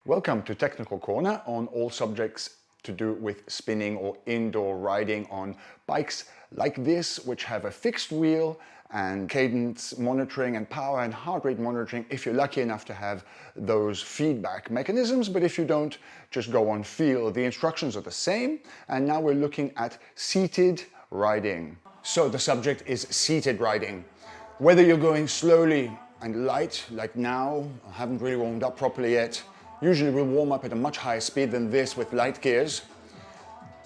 Welcome to Technical Corner on all subjects to do with spinning or indoor riding on bikes like this, which have a fixed wheel and cadence monitoring and power and heart rate monitoring if you're lucky enough to have those feedback mechanisms. But if you don't, just go on feel. The instructions are the same. And now we're looking at seated riding. So the subject is seated riding. Whether you're going slowly and light, like now, I haven't really warmed up properly yet. Usually we'll warm up at a much higher speed than this with light gears.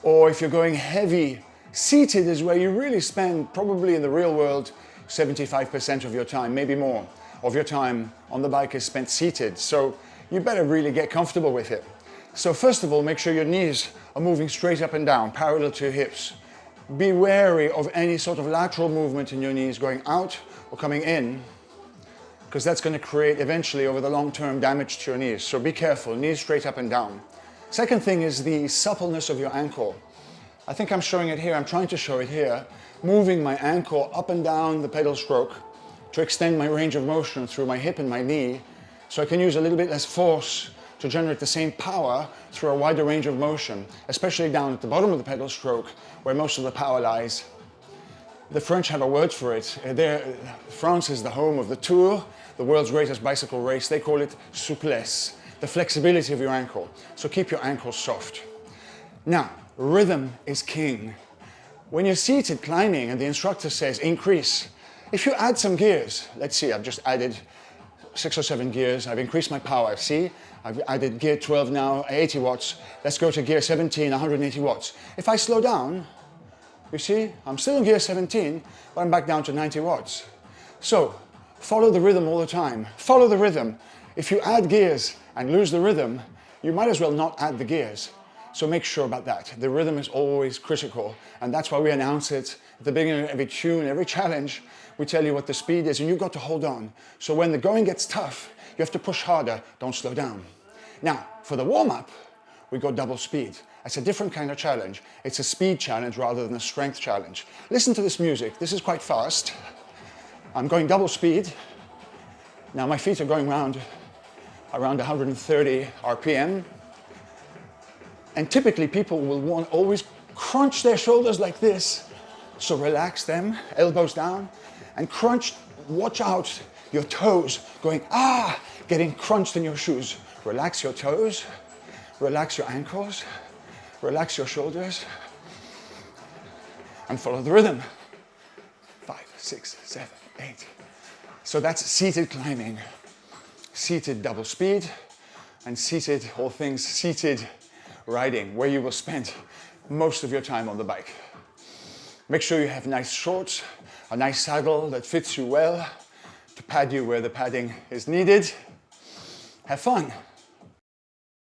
Or if you're going heavy, seated is where you really spend, probably in the real world, 75% of your time, maybe more, of your time on the bike is spent seated. So you better really get comfortable with it. So first of all, make sure your knees are moving straight up and down, parallel to your hips. Be wary of any sort of lateral movement in your knees going out or coming in, because that's going to create eventually over the long term damage to your knees. So be careful, knees straight up and down. Second thing is the suppleness of your ankle. I think I'm showing it here, I'm trying to show it here. Moving my ankle up and down the pedal stroke to extend my range of motion through my hip and my knee, so I can use a little bit less force to generate the same power through a wider range of motion, especially down at the bottom of the pedal stroke where most of the power lies. The French have a word for it. France is the home of the Tour, the world's greatest bicycle race. They call it souplesse, the flexibility of your ankle. So keep your ankles soft. Now, rhythm is king. When you're seated climbing and the instructor says increase, if you add some gears, let's see, I've just added 6 or 7 gears, I've increased my power, see? I've added gear 12 now, 80 watts. Let's go to gear 17, 180 watts. If I slow down, you see, I'm still in gear 17, but I'm back down to 90 watts. So, follow the rhythm all the time. Follow the rhythm. If you add gears and lose the rhythm, you might as well not add the gears. So make sure about that. The rhythm is always critical, and that's why we announce it at the beginning of every tune, every challenge. We tell you what the speed is, and you've got to hold on. So when the going gets tough, you have to push harder, don't slow down. Now, for the warm-up, we go double speed. It's a different kind of challenge. It's a speed challenge rather than a strength challenge. Listen to this music. This is quite fast. I'm going double speed. Now my feet are going around 130 RPM. And typically people will want always crunch their shoulders like this. So relax them, elbows down, and crunch, watch out, your toes going, getting crunched in your shoes. Relax your toes, relax your ankles, relax your shoulders, and follow the rhythm. 5, 6, 7, 8. So that's seated climbing, seated double speed, and seated, all things seated riding, where you will spend most of your time on the bike. Make sure you have nice shorts, a nice saddle that fits you well, to pad you where the padding is needed. Have fun.